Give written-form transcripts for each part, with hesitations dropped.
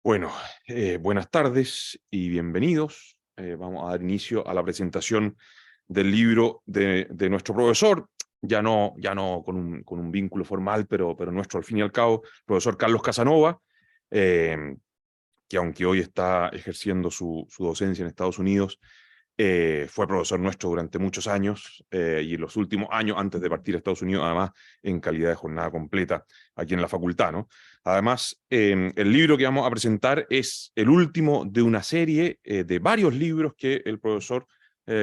Bueno, buenas tardes y bienvenidos. Vamos a dar inicio a la presentación del libro de nuestro profesor, ya no con un vínculo formal, pero nuestro al fin y al cabo, profesor Carlos Casanova, eh, que aunque hoy está ejerciendo su docencia en Estados Unidos, fue profesor nuestro durante muchos años y en los últimos años, antes de partir a Estados Unidos, además en calidad de jornada completa aquí en la facultad, ¿no? Además, el libro que vamos a presentar es el último de una serie de varios libros que el profesor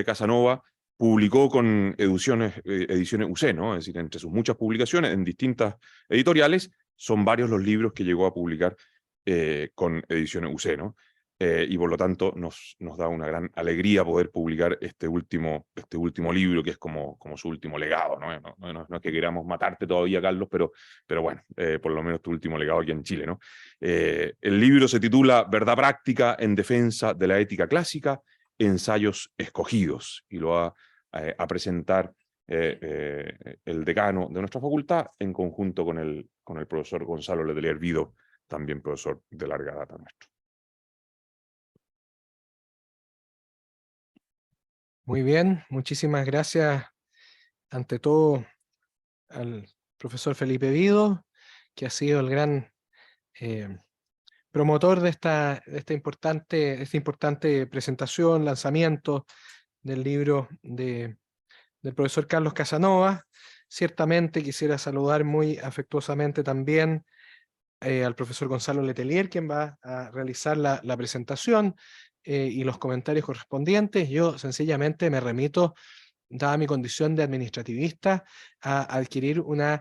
Casanova publicó con ediciones UC, ¿no? Es decir, entre sus muchas publicaciones en distintas editoriales, son varios los libros que llegó a publicar con ediciones UC, ¿no? Y por lo tanto nos da una gran alegría poder publicar este último libro, que es como su último legado, ¿no? No es que queramos matarte todavía, Carlos, pero bueno, por lo menos tu último legado aquí en Chile, ¿no? El libro se titula Verdad Práctica en Defensa de la Ética Clásica, Ensayos Escogidos, y lo va a presentar el decano de nuestra facultad en conjunto con el profesor Gonzalo Letelier Vido, también profesor de larga data nuestro. Muy bien, muchísimas gracias ante todo al profesor Felipe Vido, que ha sido el gran eh, promotor de esta importante presentación, lanzamiento del libro del profesor Carlos Casanova. Ciertamente quisiera saludar muy afectuosamente también al profesor Gonzalo Letelier, quien va a realizar la presentación y los comentarios correspondientes. Yo sencillamente me remito, dada mi condición de administrativista, a adquirir una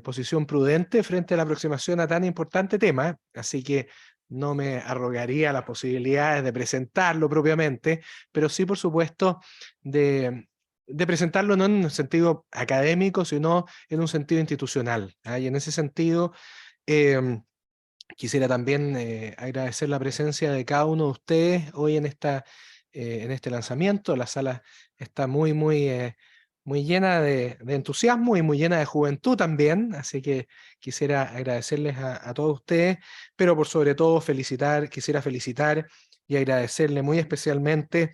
posición prudente frente a la aproximación a tan importante tema, así que no me arrogaría las posibilidades de presentarlo propiamente, pero sí, por supuesto, de presentarlo no en un sentido académico, sino en un sentido institucional, ¿ah? Y en ese sentido, em, quisiera también agradecer la presencia de cada uno de ustedes hoy en este lanzamiento. La sala está muy llena de entusiasmo y muy llena de juventud también, así que quisiera agradecerles a todos ustedes, pero por sobre todo quisiera felicitar y agradecerle muy especialmente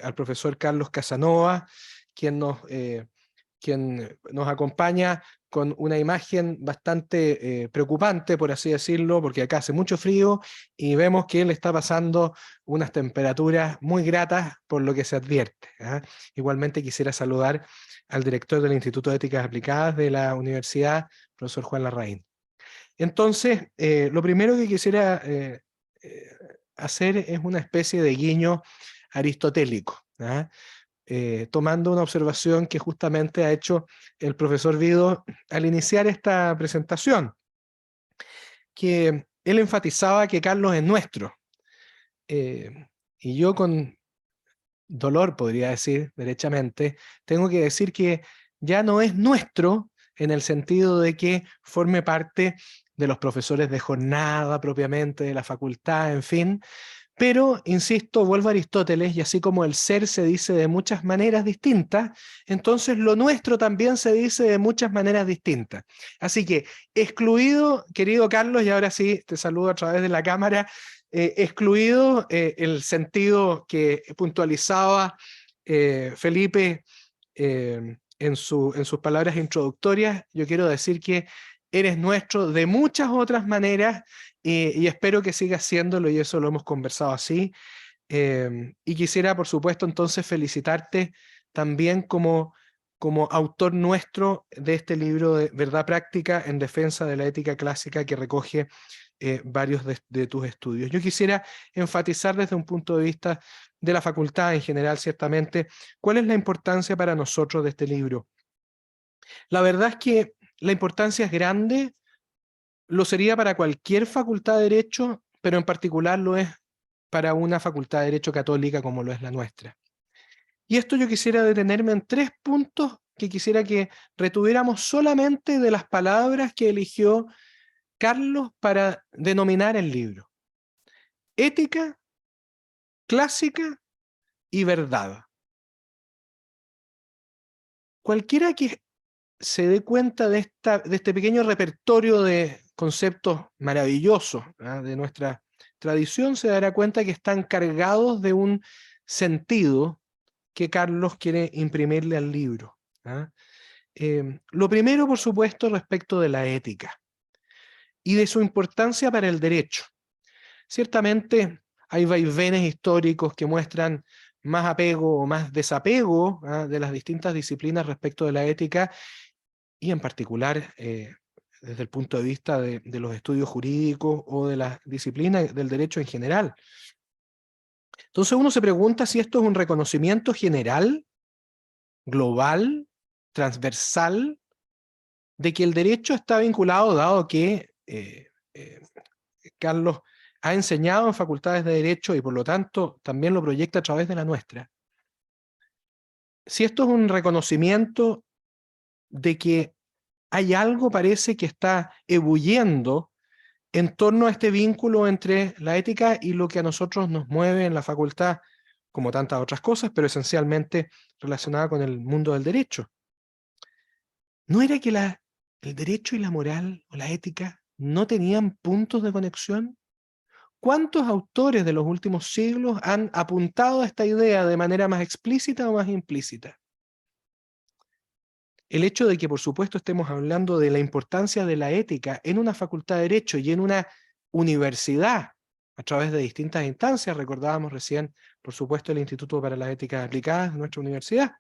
al profesor Carlos Casanova, quien nos acompaña con una imagen bastante preocupante, por así decirlo, porque acá hace mucho frío y vemos que él está pasando unas temperaturas muy gratas por lo que se advierte, ¿ah? Igualmente quisiera saludar al director del Instituto de Éticas Aplicadas de la Universidad, profesor Juan Larraín. Entonces, lo primero que quisiera eh, hacer es una especie de guiño aristotélico, ¿ah? Tomando una observación que justamente ha hecho el profesor Vido al iniciar esta presentación, que él enfatizaba que Carlos es nuestro. Y yo con dolor, podría decir derechamente, tengo que decir que ya no es nuestro en el sentido de que forme parte de los profesores de jornada propiamente, de la facultad, en fin. Pero, insisto, vuelvo a Aristóteles, y así como el ser se dice de muchas maneras distintas, entonces lo nuestro también se dice de muchas maneras distintas. Así que, excluido, querido Carlos, y ahora sí te saludo a través de la cámara, excluido el sentido que puntualizaba Felipe en sus palabras introductorias, yo quiero decir que eres nuestro de muchas otras maneras y espero que sigas siéndolo, y eso lo hemos conversado así. Y quisiera, por supuesto, entonces felicitarte también como autor nuestro de este libro de Verdad Práctica en Defensa de la Ética Clásica, que recoge varios de tus estudios. Yo quisiera enfatizar desde un punto de vista de la facultad en general, ciertamente, cuál es la importancia para nosotros de este libro. La verdad es que la importancia es grande, lo sería para cualquier facultad de Derecho, pero en particular lo es para una facultad de Derecho católica como lo es la nuestra. Y esto yo quisiera detenerme en 3 puntos que quisiera que retuviéramos solamente de las palabras que eligió Carlos para denominar el libro: ética, clásica y verdad. Cualquiera que se dé cuenta de este pequeño repertorio de conceptos maravillosos de nuestra tradición, se dará cuenta que están cargados de un sentido que Carlos quiere imprimirle al libro. Lo primero, por supuesto, respecto de la ética y de su importancia para el derecho. Ciertamente hay vaivenes históricos que muestran más apego o más desapego de las distintas disciplinas respecto de la ética, y en particular desde el punto de vista de los estudios jurídicos o de las disciplinas del derecho en general. Entonces uno se pregunta si esto es un reconocimiento general, global, transversal, de que el derecho está vinculado, dado que Carlos ha enseñado en facultades de derecho y por lo tanto también lo proyecta a través de la nuestra. Si esto es un reconocimiento de que hay algo, parece, que está ebulliendo en torno a este vínculo entre la ética y lo que a nosotros nos mueve en la facultad, como tantas otras cosas, pero esencialmente relacionada con el mundo del derecho. ¿No era que el derecho y la moral o la ética no tenían puntos de conexión? ¿Cuántos autores de los últimos siglos han apuntado a esta idea de manera más explícita o más implícita? El hecho de que, por supuesto, estemos hablando de la importancia de la ética en una facultad de Derecho y en una universidad, a través de distintas instancias, recordábamos recién, por supuesto, el Instituto para la Ética Aplicada de nuestra universidad,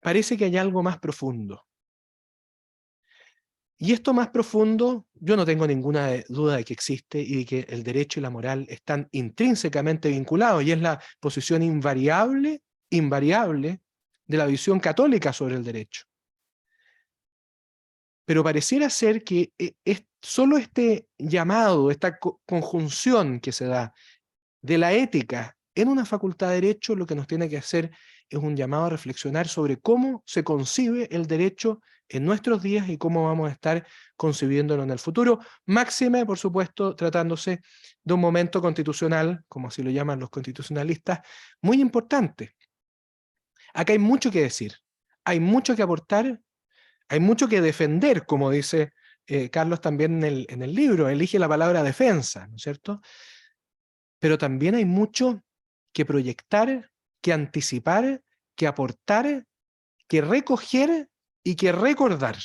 parece que hay algo más profundo. Y esto más profundo, yo no tengo ninguna duda de que existe y de que el derecho y la moral están intrínsecamente vinculados, y es la posición invariable de la visión católica sobre el derecho. Pero pareciera ser que es solo este llamado, esta conjunción que se da de la ética en una facultad de derecho, lo que nos tiene que hacer es un llamado a reflexionar sobre cómo se concibe el derecho en nuestros días y cómo vamos a estar concibiéndolo en el futuro, máxime, por supuesto, tratándose de un momento constitucional, como así lo llaman los constitucionalistas, muy importante. Acá hay mucho que decir, hay mucho que aportar, hay mucho que defender, como dice Carlos también en el libro, elige la palabra defensa, ¿no es cierto? Pero también hay mucho que proyectar, que anticipar, que aportar, que recoger y que recordar.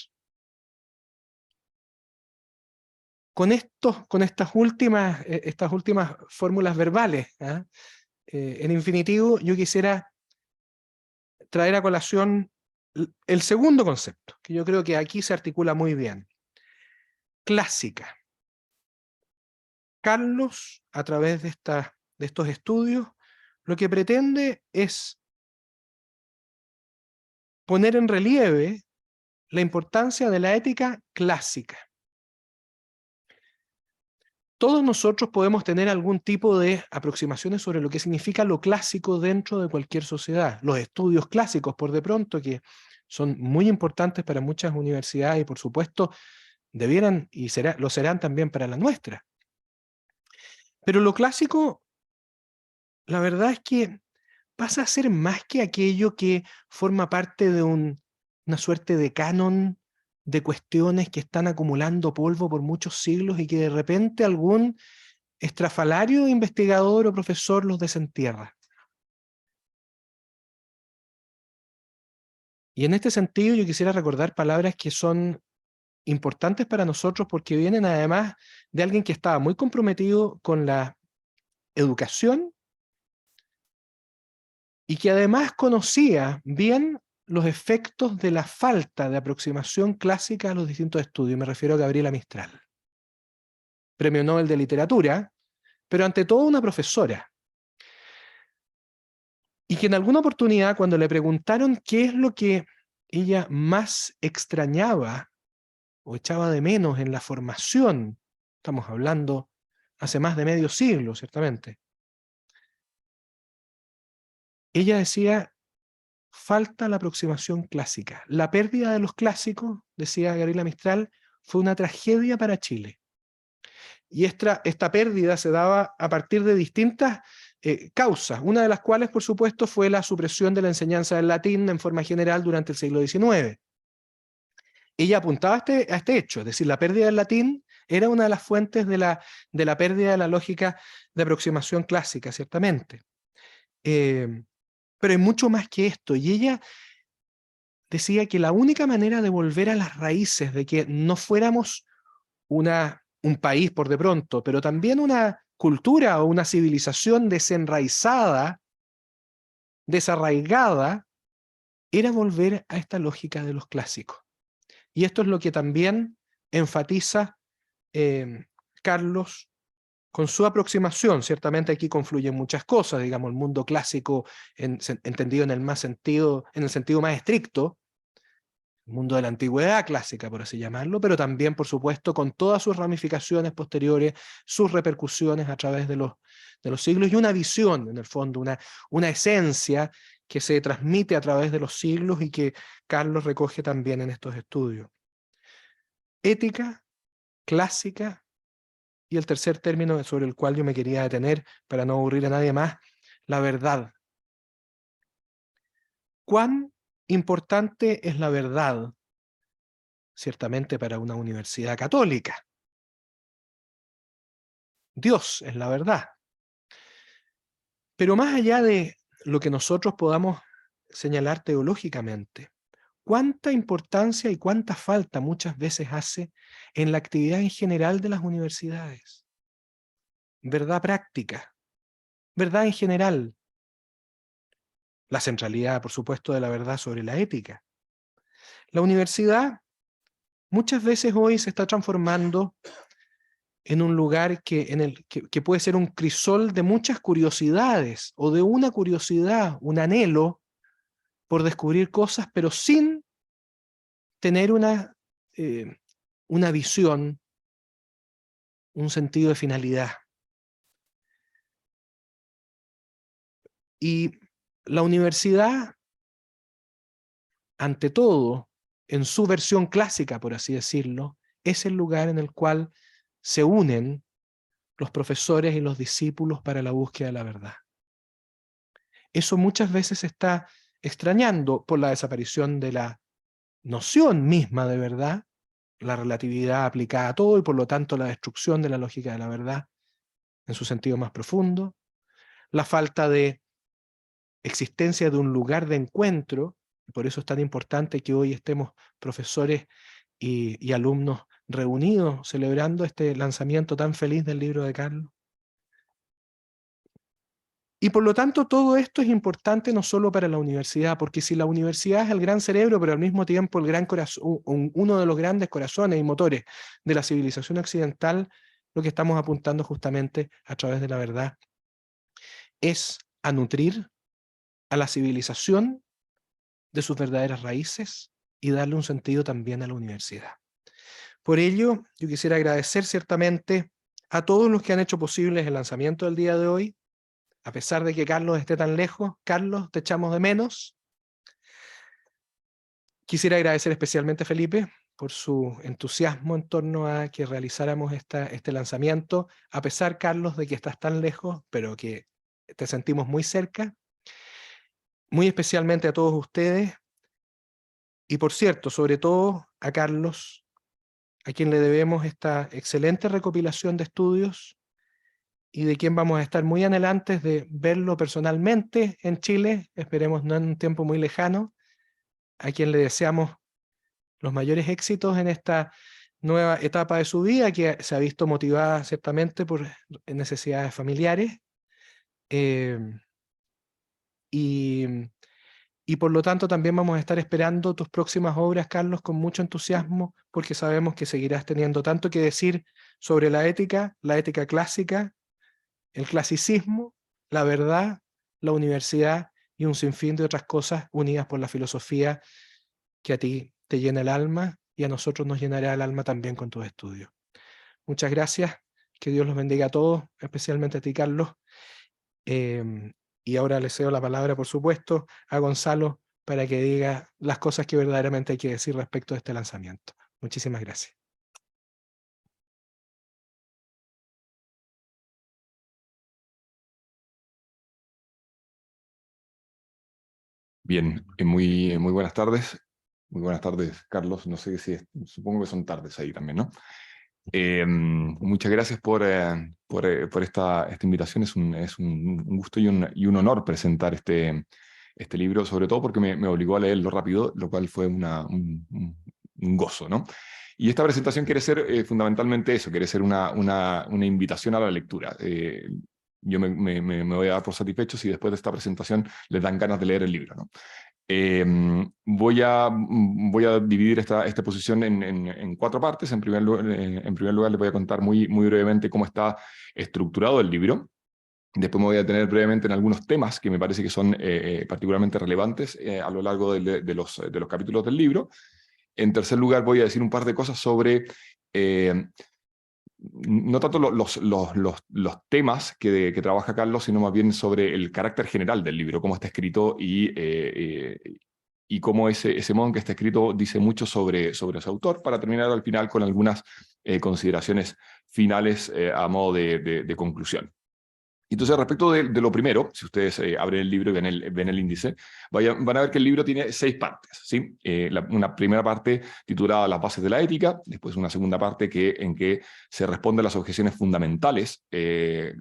Con estas últimas fórmulas verbales, en infinitivo, yo quisiera traer a colación el segundo concepto, que yo creo que aquí se articula muy bien. Clásica. Carlos, a través de estos estudios, lo que pretende es poner en relieve la importancia de la ética clásica. Todos nosotros podemos tener algún tipo de aproximaciones sobre lo que significa lo clásico dentro de cualquier sociedad. Los estudios clásicos, por de pronto, que son muy importantes para muchas universidades y, por supuesto, debieran y lo serán también para la nuestra. Pero lo clásico, la verdad es que pasa a ser más que aquello que forma parte de una suerte de canon de cuestiones que están acumulando polvo por muchos siglos y que de repente algún estrafalario investigador o profesor los desentierra. Y en este sentido yo quisiera recordar palabras que son importantes para nosotros porque vienen además de alguien que estaba muy comprometido con la educación y que además conocía bien los efectos de la falta de aproximación clásica a los distintos estudios. Me refiero a Gabriela Mistral, Premio Nobel de Literatura, pero ante todo una profesora. Y que en alguna oportunidad, cuando le preguntaron qué es lo que ella más extrañaba o echaba de menos en la formación, estamos hablando hace más de medio siglo, ciertamente, ella decía: falta la aproximación clásica. La pérdida de los clásicos, decía Gabriela Mistral, fue una tragedia para Chile. Y esta pérdida se daba a partir de distintas causas, una de las cuales, por supuesto, fue la supresión de la enseñanza del latín en forma general durante el siglo XIX. ella apuntaba a este hecho, es decir, la pérdida del latín era una de las fuentes de la pérdida de la lógica de aproximación clásica, ciertamente. Pero hay mucho más que esto, y ella decía que la única manera de volver a las raíces, de que no fuéramos un país por de pronto, pero también una cultura o una civilización desenraizada, desarraigada, era volver a esta lógica de los clásicos. Y esto es lo que también enfatiza Carlos con su aproximación. Ciertamente aquí confluyen muchas cosas, digamos, el mundo clásico entendido en en el sentido más estricto, el mundo de la antigüedad clásica, por así llamarlo, pero también, por supuesto, con todas sus ramificaciones posteriores, sus repercusiones a través de los siglos, y una visión, en el fondo, una esencia que se transmite a través de los siglos y que Carlos recoge también en estos estudios. Ética, clásica, y el tercer término sobre el cual yo me quería detener para no aburrir a nadie más, la verdad. ¿Cuán importante es la verdad? Ciertamente para una universidad católica. Dios es la verdad. Pero más allá de lo que nosotros podamos señalar teológicamente, ¿cuánta importancia y cuánta falta muchas veces hace en la actividad en general de las universidades? Verdad práctica, verdad en general, la centralidad, por supuesto, de la verdad sobre la ética. La universidad muchas veces hoy se está transformando en un lugar que puede ser un crisol de muchas curiosidades o de una curiosidad, un anhelo por descubrir cosas, pero sin tener eh, una visión, un sentido de finalidad. Y la universidad, ante todo, en su versión clásica, por así decirlo, es el lugar en el cual se unen los profesores y los discípulos para la búsqueda de la verdad. Eso muchas veces se está extrañando por la desaparición de la noción misma de verdad, la relatividad aplicada a todo y por lo tanto la destrucción de la lógica de la verdad en su sentido más profundo, la falta de existencia de un lugar de encuentro, y por eso es tan importante que hoy estemos profesores y alumnos reunidos celebrando este lanzamiento tan feliz del libro de Carlos. Y por lo tanto todo esto es importante no solo para la universidad, porque si la universidad es el gran cerebro, pero al mismo tiempo el gran corazón, uno de los grandes corazones y motores de la civilización occidental, lo que estamos apuntando justamente a través de la verdad es a nutrir a la civilización de sus verdaderas raíces y darle un sentido también a la universidad. Por ello, yo quisiera agradecer ciertamente a todos los que han hecho posible el lanzamiento del día de hoy. A pesar de que Carlos esté tan lejos, Carlos, te echamos de menos. Quisiera agradecer especialmente a Felipe por su entusiasmo en torno a que realizáramos este lanzamiento, a pesar, Carlos, de que estás tan lejos, pero que te sentimos muy cerca. Muy especialmente a todos ustedes, y por cierto, sobre todo a Carlos, a quien le debemos esta excelente recopilación de estudios y de quien vamos a estar muy anhelantes de verlo personalmente en Chile, esperemos no en un tiempo muy lejano, a quien le deseamos los mayores éxitos en esta nueva etapa de su vida, que se ha visto motivada ciertamente por necesidades familiares, eh, y, y por lo tanto también vamos a estar esperando tus próximas obras, Carlos, con mucho entusiasmo, porque sabemos que seguirás teniendo tanto que decir sobre la ética clásica, el clasicismo, la verdad, la universidad y un sinfín de otras cosas unidas por la filosofía que a ti te llena el alma y a nosotros nos llenará el alma también con tus estudios. Muchas gracias, que Dios los bendiga a todos, especialmente a ti, Carlos. Y ahora le cedo la palabra, por supuesto, a Gonzalo para que diga las cosas que verdaderamente hay que decir respecto de este lanzamiento. Muchísimas gracias. Bien, muy buenas tardes. Muy buenas tardes, Carlos. No sé si supongo que son tardes ahí también, ¿no? Muchas gracias por esta invitación. Es un gusto y un honor presentar este libro, sobre todo porque me obligó a leerlo rápido, lo cual fue un gozo, ¿no? Y esta presentación quiere ser fundamentalmente eso, quiere ser una invitación a la lectura. Yo me voy a dar por satisfecho si después de esta presentación les dan ganas de leer el libro, ¿no? Voy a dividir esta exposición en 4 partes. En primer lugar, les voy a contar muy brevemente cómo está estructurado el libro. Después me voy a detener brevemente en algunos temas que me parece que son particularmente relevantes a lo largo de los capítulos del libro. En tercer lugar, voy a decir un par de cosas sobre no tanto los temas que trabaja Carlos, sino más bien sobre el carácter general del libro, cómo está escrito y cómo ese modo en que está escrito dice mucho sobre su autor, para terminar al final con algunas consideraciones finales a modo de conclusión. Entonces, respecto de lo primero, si ustedes abren el libro y ven el índice, van a ver que el libro tiene 6 partes, ¿sí? Una primera parte titulada Las bases de la ética, después una segunda parte en que se responde a las objeciones fundamentales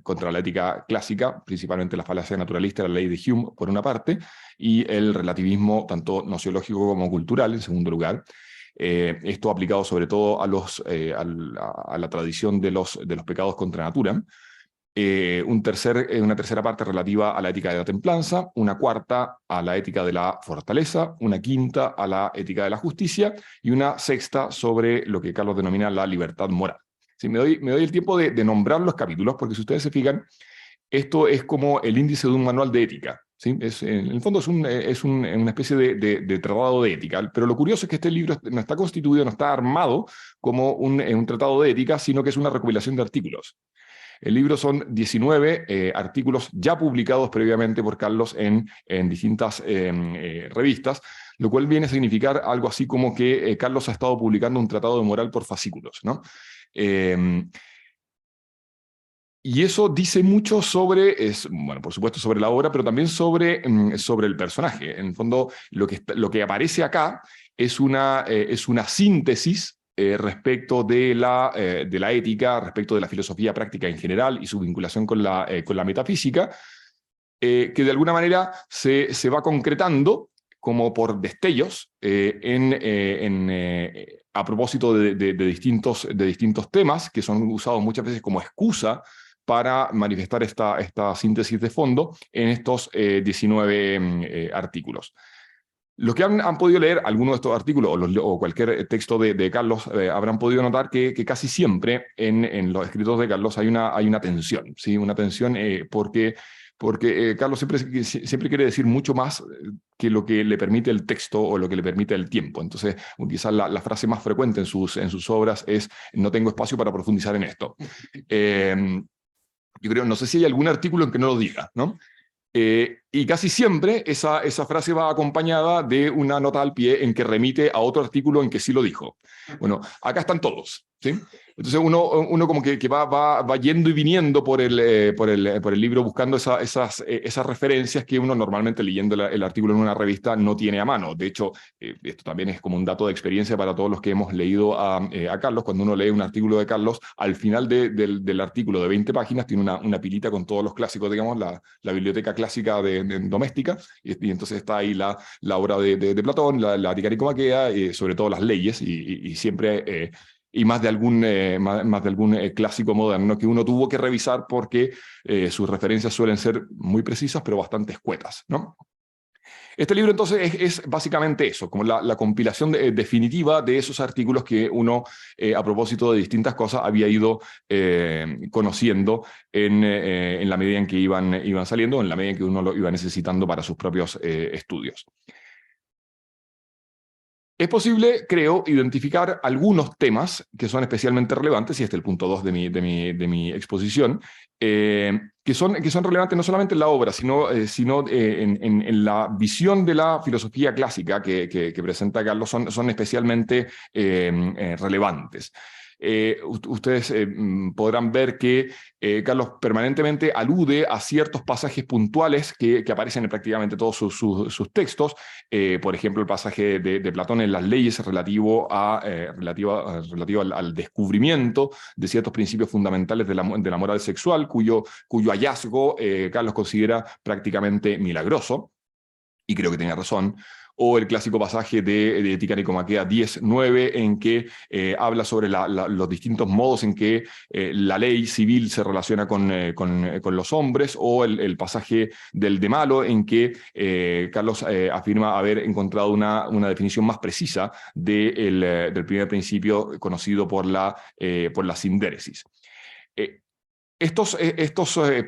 contra la ética clásica, principalmente la falacia naturalista, la ley de Hume, por una parte, y el relativismo tanto nociológico como cultural, en segundo lugar. Esto aplicado sobre todo a la tradición de los pecados contra natura. Una tercera parte relativa a la ética de la templanza, una cuarta a la ética de la fortaleza, una quinta a la ética de la justicia y una sexta sobre lo que Carlos denomina la libertad moral. ¿Sí? Me doy el tiempo de nombrar los capítulos, porque si ustedes se fijan, esto es como el índice de un manual de ética. ¿Sí? En el fondo es una especie de tratado de ética, pero lo curioso es que este libro no está constituido, no está armado como un tratado de ética, sino que es una recopilación de artículos. El libro son 19 artículos ya publicados previamente por Carlos en distintas revistas, lo cual viene a significar algo así como que Carlos ha estado publicando un tratado de moral por fascículos, ¿no? Y eso dice mucho bueno, por supuesto sobre la obra, pero también sobre el personaje. En el fondo, lo que aparece acá es una síntesis respecto de la ética, respecto de la filosofía práctica en general y su vinculación con la metafísica, que de alguna manera se va concretando como por destellos a propósito de distintos temas que son usados muchas veces como excusa para manifestar esta síntesis de fondo en estos 19 artículos. Los que han podido leer alguno de estos artículos o cualquier texto de Carlos habrán podido notar que casi siempre en los escritos de Carlos hay una tensión, ¿sí? Una tensión porque Carlos siempre quiere decir mucho más que lo que le permite el texto o lo que le permite el tiempo. Entonces, quizás la frase más frecuente en sus obras es: no tengo espacio para profundizar en esto. Yo creo, no sé si hay algún artículo en que no lo diga, ¿no? Y casi siempre esa frase va acompañada de una nota al pie en que remite a otro artículo en que sí lo dijo. Bueno, acá están todos, ¿sí? Entonces uno como que va yendo y viniendo por el libro buscando esas referencias que uno normalmente leyendo el artículo en una revista no tiene a mano. De hecho, esto también es como un dato de experiencia para todos los que hemos leído a Carlos. Cuando uno lee un artículo de Carlos, al final del artículo de 20 páginas tiene una pilita con todos los clásicos, digamos, la biblioteca clásica doméstica, y entonces está ahí la obra de Platón, la Ética Nicomaquea, sobre todo las leyes, y siempre... y más de algún clásico moderno que uno tuvo que revisar porque sus referencias suelen ser muy precisas, pero bastante escuetas, ¿no? Este libro entonces es básicamente eso, como la compilación definitiva de esos artículos que uno, a propósito de distintas cosas, había ido conociendo en la medida en que iban saliendo, en la medida en que uno lo iba necesitando para sus propios estudios. Es posible, creo, identificar algunos temas que son especialmente relevantes, y este es el punto 2 de mi exposición, que son relevantes no solamente en la obra, sino en la visión de la filosofía clásica que presenta Carlos, son especialmente relevantes. ustedes podrán ver que Carlos permanentemente alude a ciertos pasajes puntuales que aparecen en prácticamente todos sus textos. Por ejemplo, el pasaje de Platón en las leyes relativo al descubrimiento de ciertos principios fundamentales de la moral sexual, cuyo hallazgo Carlos considera prácticamente milagroso, y creo que tenía razón. O el clásico pasaje de Ética Nicomaquea 10:9, en que habla sobre los distintos modos en que la ley civil se relaciona con los hombres, o el pasaje del de malo, en que Carlos afirma haber encontrado una definición más precisa del primer principio conocido por la sindéresis. Estos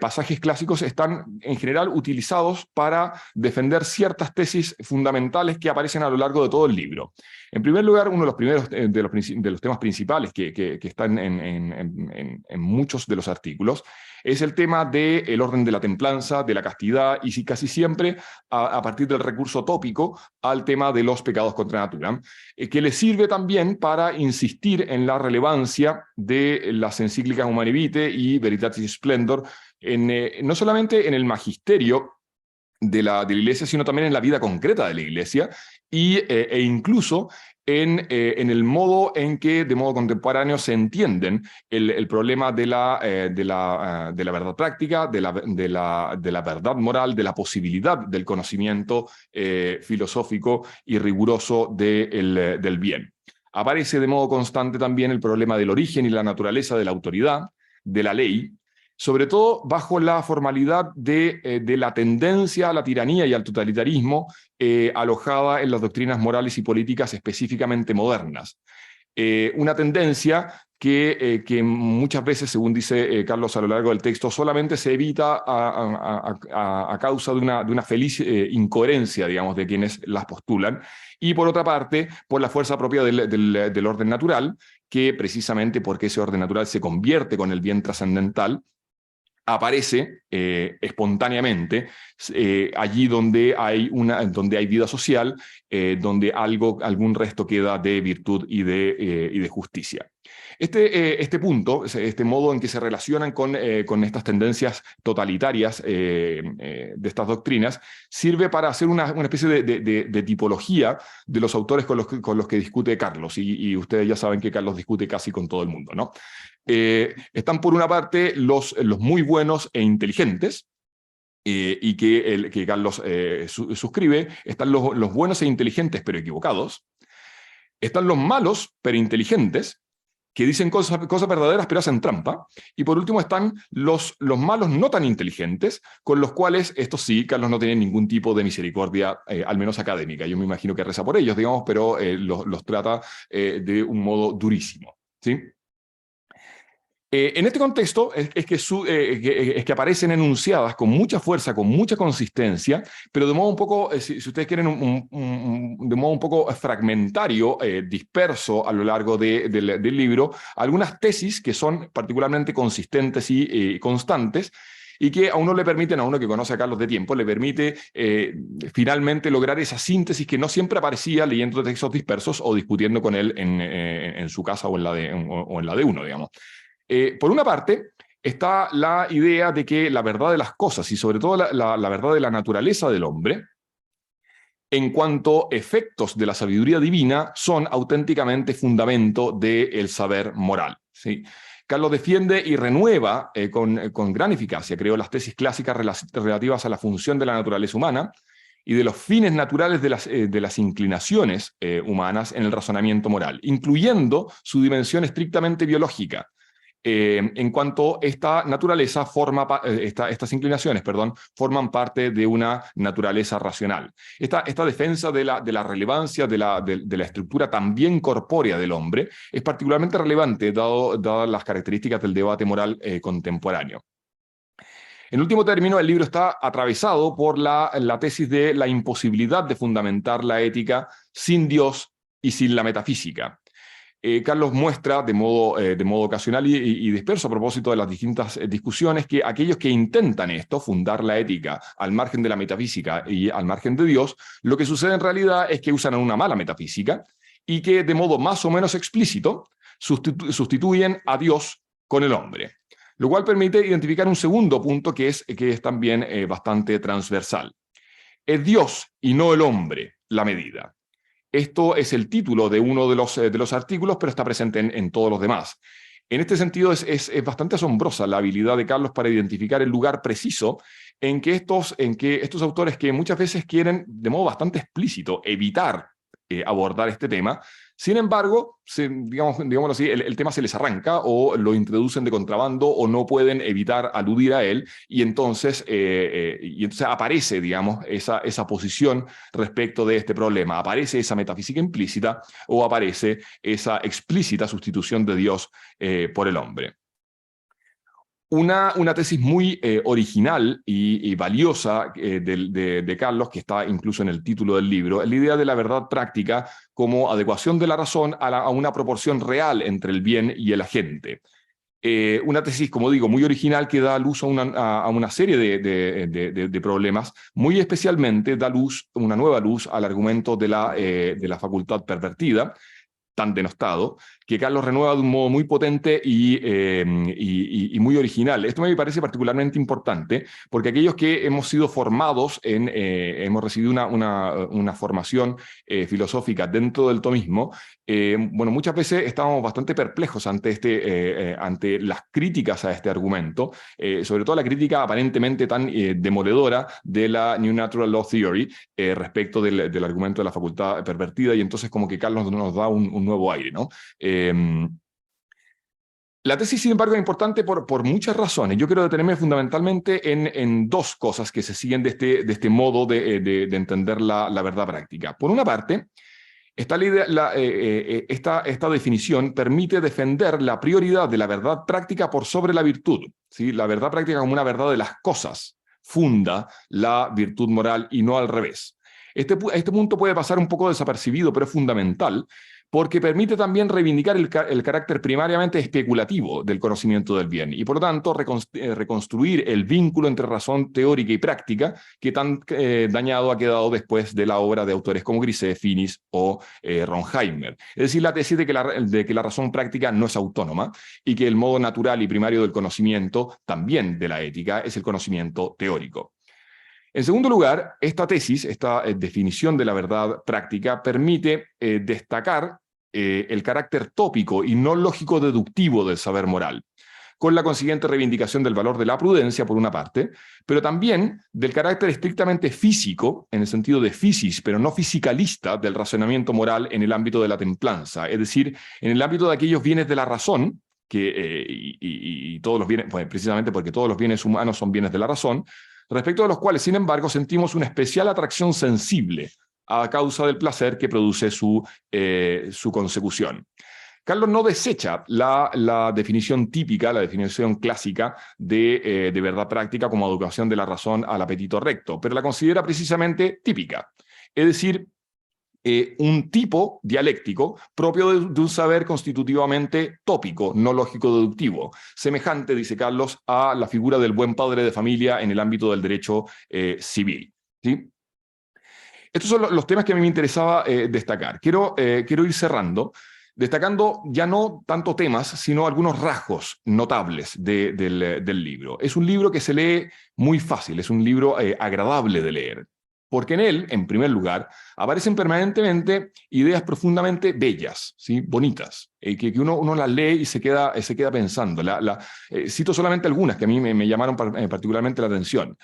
pasajes clásicos están en general utilizados para defender ciertas tesis fundamentales que aparecen a lo largo de todo el libro. En primer lugar, uno de los primeros de los temas principales que están en muchos de los artículos es el tema del orden de la templanza, de la castidad, y casi siempre a partir del recurso tópico al tema de los pecados contra natura, que le sirve también para insistir en la relevancia de las encíclicas Humanae Vitae y Veritatis Splendor, no solamente en el magisterio de la Iglesia, sino también en la vida concreta de la Iglesia, e incluso en el modo en que de modo contemporáneo se entienden el problema de la verdad práctica, de la verdad moral, de la posibilidad del conocimiento filosófico y riguroso del bien. Aparece de modo constante también el problema del origen y la naturaleza de la autoridad, de la ley, sobre todo bajo la formalidad de la tendencia a la tiranía y al totalitarismo alojada en las doctrinas morales y políticas específicamente modernas. Una tendencia que muchas veces, según dice Carlos a lo largo del texto, solamente se evita a causa de una feliz incoherencia, digamos, de quienes las postulan, y por otra parte, por la fuerza propia del orden natural, que precisamente porque ese orden natural se convierte con el bien trascendental, aparece espontáneamente allí donde hay vida social, donde algún resto queda de virtud y de justicia. Este punto, este modo en que se relacionan con estas tendencias totalitarias de estas doctrinas, sirve para hacer una especie de tipología de los autores con los que discute Carlos, y ustedes ya saben que Carlos discute casi con todo el mundo, ¿no? Están por una parte los muy buenos e inteligentes, y que Carlos suscribe. Están los buenos e inteligentes pero equivocados. Están los malos pero inteligentes, que dicen cosas verdaderas pero hacen trampa. Y por último están los malos no tan inteligentes, con los cuales, estos sí, Carlos no tiene ningún tipo de misericordia, al menos académica. Yo me imagino que reza por ellos, digamos, pero los trata de un modo durísimo, ¿sí? En este contexto es que aparecen enunciadas con mucha fuerza, con mucha consistencia, pero de modo un poco, si ustedes quieren, de modo un poco fragmentario, disperso a lo largo del libro, algunas tesis que son particularmente consistentes y constantes, y que a uno que conoce a Carlos de tiempo, le permite finalmente lograr esa síntesis que no siempre aparecía leyendo textos dispersos o discutiendo con él en su casa o en la de uno, digamos. Por una parte, está la idea de que la verdad de las cosas, y sobre todo la verdad de la naturaleza del hombre, en cuanto a efectos de la sabiduría divina, son auténticamente fundamento del saber moral, ¿sí? Carlos defiende y renueva con gran eficacia, creo, las tesis clásicas relativas a la función de la naturaleza humana y de los fines naturales de las inclinaciones humanas en el razonamiento moral, incluyendo su dimensión estrictamente biológica. En cuanto esta naturaleza estas inclinaciones, forman parte de una naturaleza racional. Esta defensa de la relevancia de la estructura también corpórea del hombre es particularmente relevante dadas las características del debate moral contemporáneo. En último término, el libro está atravesado por la tesis de la imposibilidad de fundamentar la ética sin Dios y sin la metafísica. Carlos muestra de modo ocasional y disperso a propósito de las distintas discusiones que aquellos que intentan fundar la ética al margen de la metafísica y al margen de Dios, lo que sucede en realidad es que usan una mala metafísica y que de modo más o menos explícito sustituyen a Dios con el hombre, lo cual permite identificar un segundo punto que es también bastante transversal. Es Dios y no el hombre la medida. Esto es el título de uno de los artículos, pero está presente en todos los demás. En este sentido, es bastante asombrosa la habilidad de Carlos para identificar el lugar preciso en que estos autores, que muchas veces quieren, de modo bastante explícito, evitar abordar este tema, sin embargo, digámoslo así, el tema se les arranca o lo introducen de contrabando o no pueden evitar aludir a él, y entonces aparece, digamos, esa posición respecto de este problema. Aparece esa metafísica implícita o aparece esa explícita sustitución de Dios por el hombre. Una tesis muy original y valiosa de Carlos, que está incluso en el título del libro, es la idea de la verdad práctica como adecuación de la razón a una proporción real entre el bien y el agente. Una tesis, como digo, muy original, que da luz a una serie de problemas. Muy especialmente da una nueva luz al argumento de la facultad pervertida, tan denostado, que Carlos renueva de un modo muy potente y muy original. Esto me parece particularmente importante porque aquellos que hemos sido formados hemos recibido una formación filosófica dentro del tomismo, bueno, muchas veces estábamos bastante perplejos ante las críticas a este argumento, sobre todo la crítica aparentemente tan demoledora de la New Natural Law Theory respecto del argumento de la facultad pervertida, y entonces como que Carlos nos da un nuevo aire, ¿no? La tesis, sin embargo, es importante por muchas razones. Yo quiero detenerme fundamentalmente en dos cosas que se siguen de este modo de entender la verdad práctica. Por una parte, esta definición permite defender la prioridad de la verdad práctica por sobre la virtud, ¿sí? La verdad práctica como una verdad de las cosas funda la virtud moral y no al revés. Este punto puede pasar un poco desapercibido, pero es fundamental, porque permite también reivindicar el carácter primariamente especulativo del conocimiento del bien y, por lo tanto, reconstruir el vínculo entre razón teórica y práctica que tan dañado ha quedado después de la obra de autores como Grisset, Finis o Ronheimer. Es decir, la tesis de que la razón práctica no es autónoma y que el modo natural y primario del conocimiento, también de la ética, es el conocimiento teórico. En segundo lugar, esta tesis, esta definición de la verdad práctica, permite destacar el carácter tópico y no lógico-deductivo del saber moral, con la consiguiente reivindicación del valor de la prudencia, por una parte, pero también del carácter estrictamente físico, en el sentido de physis, pero no fisicalista, del razonamiento moral en el ámbito de la templanza, es decir, en el ámbito de aquellos bienes de la razón, y todos los bienes, pues, precisamente porque todos los bienes humanos son bienes de la razón, respecto de los cuales, sin embargo, sentimos una especial atracción sensible a causa del placer que produce su consecución. Carlos no desecha la definición típica, la definición clásica de verdad práctica como adecuación de la razón al apetito recto, pero la considera precisamente típica, es decir, un tipo dialéctico propio de un saber constitutivamente tópico, no lógico-deductivo, semejante, dice Carlos, a la figura del buen padre de familia en el ámbito del derecho civil, ¿sí? Estos son los temas que a mí me interesaba destacar. Quiero ir cerrando, destacando ya no tanto temas, sino algunos rasgos notables del libro. Es un libro que se lee muy fácil, es un libro agradable de leer, porque en él, en primer lugar, aparecen permanentemente ideas profundamente bellas, ¿sí? Bonitas, que uno las lee y se queda pensando. Cito solamente algunas que a mí me llamaron particularmente la atención.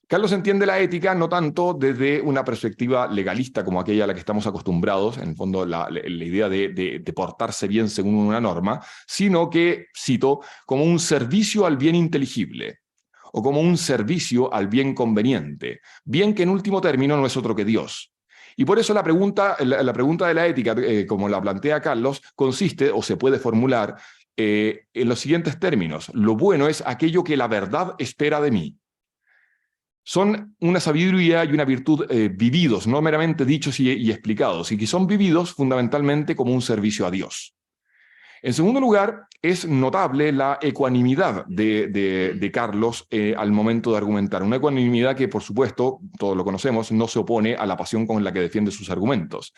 Carlos entiende la ética no tanto desde una perspectiva legalista como aquella a la que estamos acostumbrados, en el fondo la idea de portarse bien según una norma, sino que, cito, como un servicio al bien inteligible, o como un servicio al bien conveniente, bien que en último término no es otro que Dios. Y por eso la pregunta de la ética, como la plantea Carlos, consiste, o se puede formular, en los siguientes términos. Lo bueno es aquello que la verdad espera de mí. Son una sabiduría y una virtud vividos, no meramente dichos y explicados, y que son vividos fundamentalmente como un servicio a Dios. En segundo lugar, es notable la ecuanimidad de Carlos al momento de argumentar. Una ecuanimidad que, por supuesto, todos lo conocemos, no se opone a la pasión con la que defiende sus argumentos.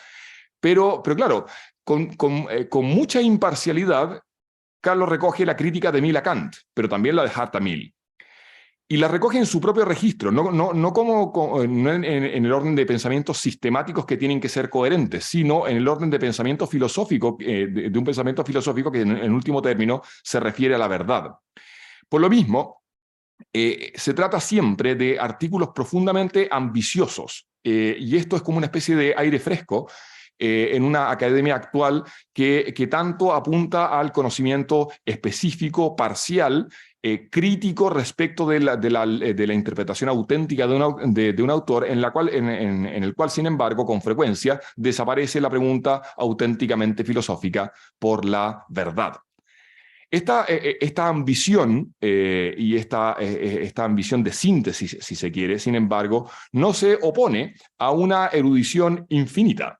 Pero claro, con mucha imparcialidad, Carlos recoge la crítica de Mill a Kant, pero también la de Hart a Mill. Y la recoge en su propio registro, no en el orden de pensamientos sistemáticos que tienen que ser coherentes, sino en el orden de pensamiento filosófico, de un pensamiento filosófico que en último término se refiere a la verdad. Por lo mismo, se trata siempre de artículos profundamente ambiciosos, y esto es como una especie de aire fresco en una academia actual que tanto apunta al conocimiento específico, parcial, crítico respecto de la interpretación auténtica de un autor, en el cual, sin embargo, con frecuencia desaparece la pregunta auténticamente filosófica por la verdad. Esta ambición y esta ambición de síntesis, si se quiere, sin embargo, no se opone a una erudición infinita.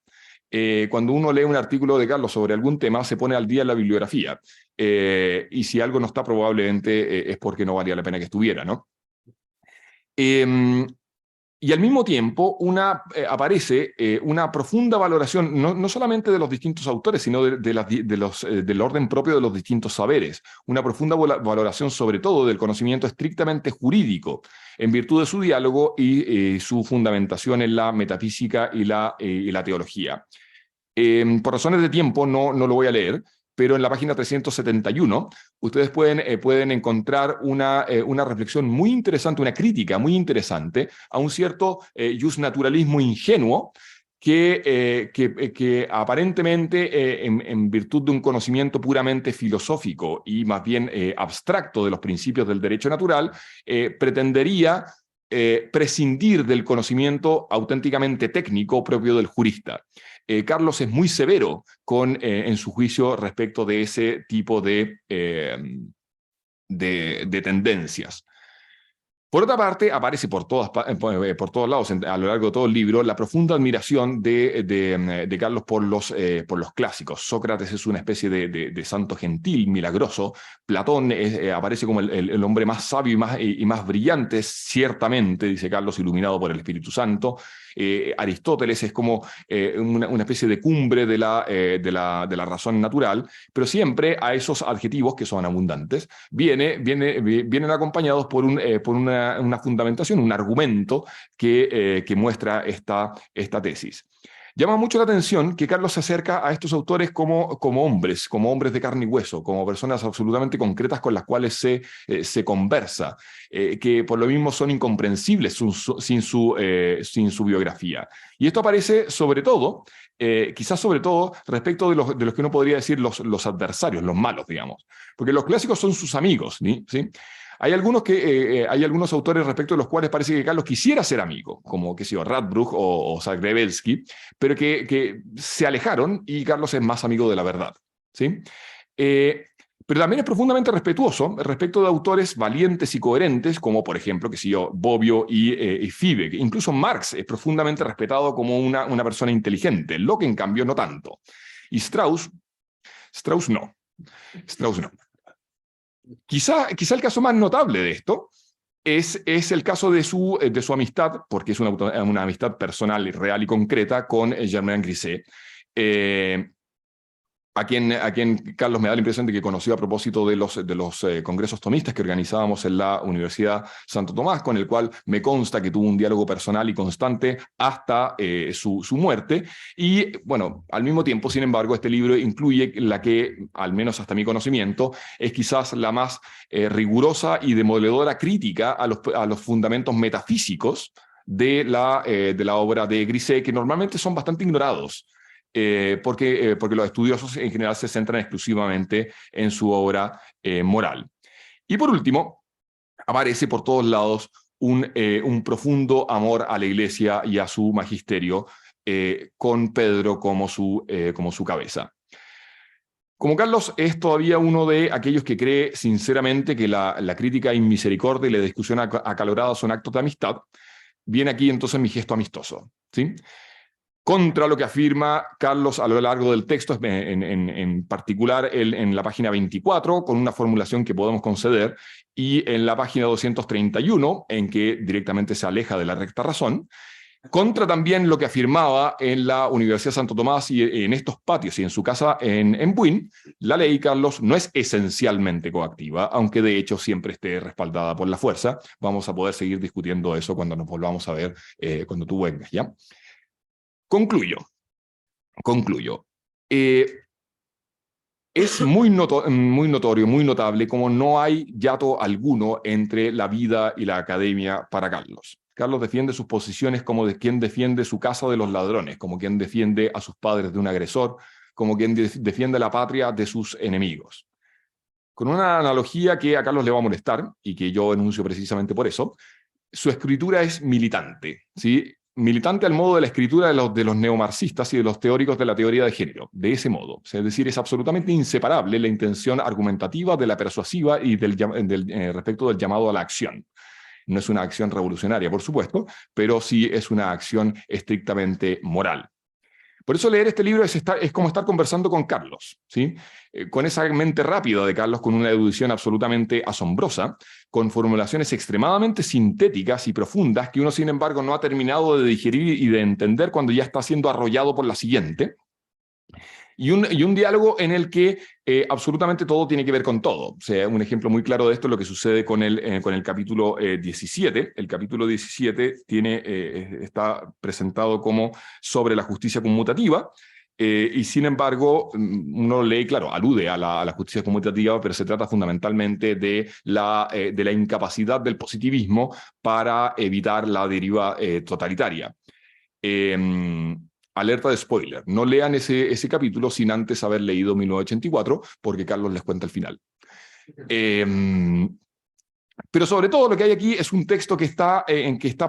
Cuando uno lee un artículo de Carlos sobre algún tema, se pone al día en la bibliografía. Y si algo no está, probablemente es porque no valía la pena que estuviera, ¿no? Y al mismo tiempo aparece una profunda valoración, no solamente de los distintos autores, sino del orden propio de los distintos saberes. Una profunda valoración sobre todo del conocimiento estrictamente jurídico, en virtud de su diálogo y su fundamentación en la metafísica y la teología. Por razones de tiempo no lo voy a leer, pero en la página 371 ustedes pueden encontrar una reflexión muy interesante, una crítica muy interesante a un cierto justnaturalismo ingenuo que aparentemente, en virtud de un conocimiento puramente filosófico y más bien abstracto de los principios del derecho natural, pretendería prescindir del conocimiento auténticamente técnico propio del jurista. Carlos es muy severo en su juicio respecto de ese tipo de tendencias. Por otra parte, aparece por todos lados, a lo largo de todo el libro, la profunda admiración de Carlos por los clásicos. Sócrates es una especie de santo gentil, milagroso. Platón aparece como el hombre más sabio y más brillante, ciertamente, dice Carlos, iluminado por el Espíritu Santo. Aristóteles es como una especie de cumbre de la razón natural, pero siempre a esos adjetivos, que son abundantes, vienen acompañados por una fundamentación, un argumento que muestra esta tesis. Llama mucho la atención que Carlos se acerca a estos autores como hombres de carne y hueso, como personas absolutamente concretas con las cuales se conversa, que por lo mismo son incomprensibles sin su biografía. Y esto aparece sobre todo, quizás sobre todo, respecto de los que uno podría decir los adversarios, los malos, digamos. Porque los clásicos son sus amigos, ¿sí? Hay algunos autores respecto de los cuales parece que Carlos quisiera ser amigo, como, qué sé yo, Radbruch o Zagrebelsky, pero que se alejaron y Carlos es más amigo de la verdad, ¿sí? Pero también es profundamente respetuoso respecto de autores valientes y coherentes, como por ejemplo, qué sé yo, Bobbio y Fiebe. Incluso Marx es profundamente respetado como una persona inteligente, Locke en cambio no tanto. Y Strauss no. Quizá el caso más notable de esto es el caso de su amistad, porque es una amistad personal, real y concreta, con Germain Griset, a quien Carlos me da la impresión de que conoció a propósito de los congresos tomistas que organizábamos en la Universidad Santo Tomás, con el cual me consta que tuvo un diálogo personal y constante hasta su muerte. Y bueno, al mismo tiempo, sin embargo, este libro incluye la que, al menos hasta mi conocimiento, es quizás la más rigurosa y demoledora crítica a los fundamentos metafísicos de la obra de Griset, que normalmente son bastante ignorados. Porque los estudiosos en general se centran exclusivamente en su obra moral. Y por último, aparece por todos lados un profundo amor a la Iglesia y a su magisterio, con Pedro como su cabeza. Como Carlos es todavía uno de aquellos que cree sinceramente que la crítica inmisericordia y la discusión acalorada son actos de amistad, viene aquí entonces mi gesto amistoso, ¿sí? Contra lo que afirma Carlos a lo largo del texto, en particular en la página 24, con una formulación que podemos conceder, y en la página 231, en que directamente se aleja de la recta razón. Contra también lo que afirmaba en la Universidad de Santo Tomás y en estos patios y en su casa en Buin, la ley, Carlos, no es esencialmente coactiva, aunque de hecho siempre esté respaldada por la fuerza. Vamos a poder seguir discutiendo eso cuando nos volvamos a ver, cuando tú vengas, ¿ya? Concluyo. Es muy notorio, muy notable, como no hay hiato alguno entre la vida y la academia para Carlos. Carlos defiende sus posiciones como de quien defiende su casa de los ladrones, como quien defiende a sus padres de un agresor, como quien defiende la patria de sus enemigos. Con una analogía que a Carlos le va a molestar, y que yo enuncio precisamente por eso, su escritura es militante, ¿sí? Militante al modo de la escritura de los neomarxistas y de los teóricos de la teoría de género, de ese modo. Es decir, es absolutamente inseparable la intención argumentativa de la persuasiva y respecto del llamado a la acción. No es una acción revolucionaria, por supuesto, pero sí es una acción estrictamente moral. Por eso leer este libro es como estar conversando con Carlos, ¿sí? Con esa mente rápida de Carlos, con una erudición absolutamente asombrosa, con formulaciones extremadamente sintéticas y profundas que uno, sin embargo, no ha terminado de digerir y de entender cuando ya está siendo arrollado por la siguiente. Y un diálogo en el que absolutamente todo tiene que ver con todo. O sea, un ejemplo muy claro de esto es lo que sucede con el capítulo 17. El capítulo 17 está presentado como sobre la justicia conmutativa, y sin embargo, uno lee, claro, alude a la justicia conmutativa, pero se trata fundamentalmente de la incapacidad del positivismo para evitar la deriva totalitaria. Alerta de spoiler, no lean ese capítulo sin antes haber leído 1984, porque Carlos les cuenta el final. Pero sobre todo lo que hay aquí es un texto que está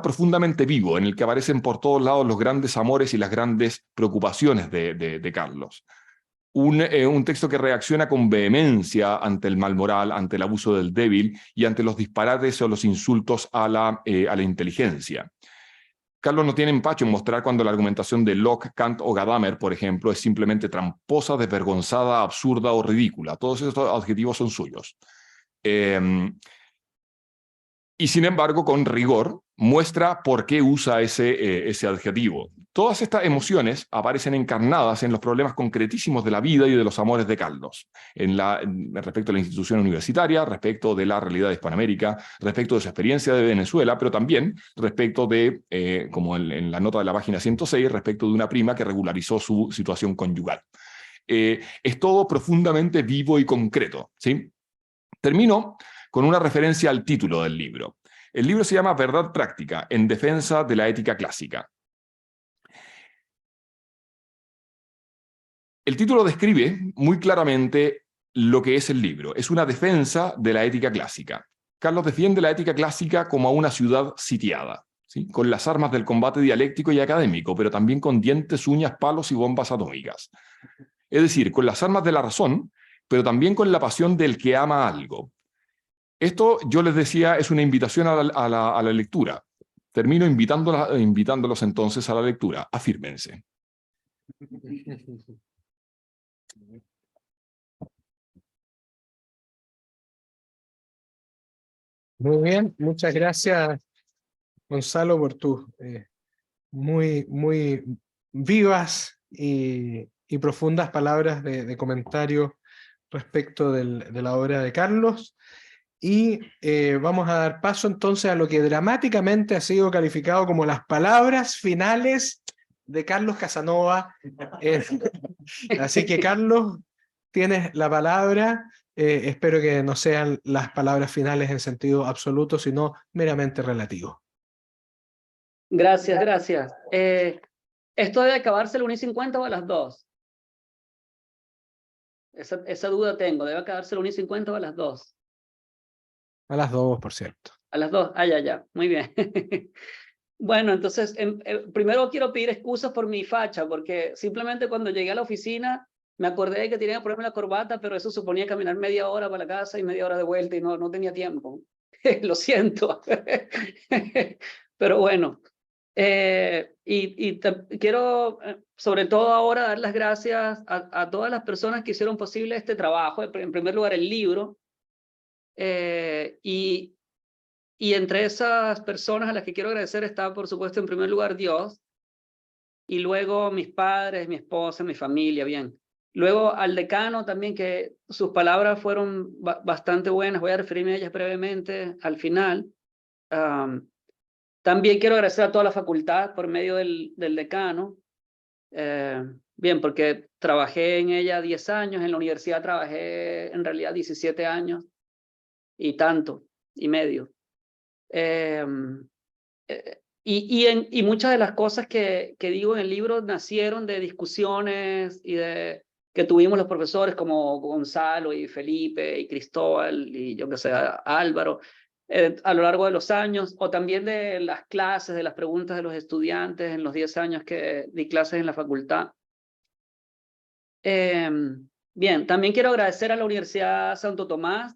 profundamente vivo, en el que aparecen por todos lados los grandes amores y las grandes preocupaciones de Carlos. Un texto que reacciona con vehemencia ante el mal moral, ante el abuso del débil y ante los disparates o los insultos a la inteligencia. Carlos no tiene empacho en mostrar cuando la argumentación de Locke, Kant o Gadamer, por ejemplo, es simplemente tramposa, desvergonzada, absurda o ridícula. Todos estos adjetivos son suyos. Y sin embargo, con rigor, muestra por qué usa ese adjetivo. Todas estas emociones aparecen encarnadas en los problemas concretísimos de la vida y de los amores de Carlos, respecto a la institución universitaria, respecto de la realidad de Hispanoamérica, respecto de su experiencia de Venezuela, pero también respecto de, como en la nota de la página 106, respecto de una prima que regularizó su situación conyugal. Es todo profundamente vivo y concreto, ¿sí? Termino con una referencia al título del libro. El libro se llama Verdad Práctica, en defensa de la ética clásica. El título describe muy claramente lo que es el libro. Es una defensa de la ética clásica. Carlos defiende la ética clásica como a una ciudad sitiada, ¿sí? Con las armas del combate dialéctico y académico, pero también con dientes, uñas, palos y bombas atómicas. Es decir, con las armas de la razón, pero también con la pasión del que ama algo. Esto, yo les decía, es una invitación a la lectura. Termino invitándolos entonces a la lectura. Afírmense. Muy bien, muchas gracias, Gonzalo, por tus muy vivas y profundas palabras de comentario respecto de la obra de Carlos. Y vamos a dar paso entonces a lo que dramáticamente ha sido calificado como las palabras finales de Carlos Casanova. Así que, Carlos, tienes la palabra. Espero que no sean las palabras finales en sentido absoluto, sino meramente relativo. Gracias, gracias. ¿Esto debe acabarse a las 1:50 o a las 2? Esa duda tengo. ¿Debe acabarse a las 1:50 o a las 2? A las 2, por cierto. A las 2. Ah, ya. Muy bien. Bueno, entonces, primero quiero pedir excusas por mi facha, porque simplemente cuando llegué a la oficina me acordé de que tenía que ponerme la corbata, pero eso suponía caminar media hora para la casa y media hora de vuelta y no tenía tiempo. Lo siento. Pero bueno. Quiero, sobre todo ahora, dar las gracias a todas las personas que hicieron posible este trabajo. En primer lugar, el libro. Y Y entre esas personas a las que quiero agradecer está, por supuesto, en primer lugar Dios, y luego mis padres, mi esposa, mi familia, bien. Luego al decano también, que sus palabras fueron bastante buenas, voy a referirme a ellas brevemente al final. También quiero agradecer a toda la facultad por medio del decano. Bien, porque trabajé en ella 10 años, en la universidad trabajé en realidad 17 años y tanto, y medio. Y muchas de las cosas que digo en el libro nacieron de discusiones y que tuvimos los profesores como Gonzalo y Felipe y Cristóbal y yo que sé, Álvaro, a lo largo de los años, o también de las clases, de las preguntas de los estudiantes en los 10 años que di clases en la facultad. Bien, también quiero agradecer a la Universidad Santo Tomás,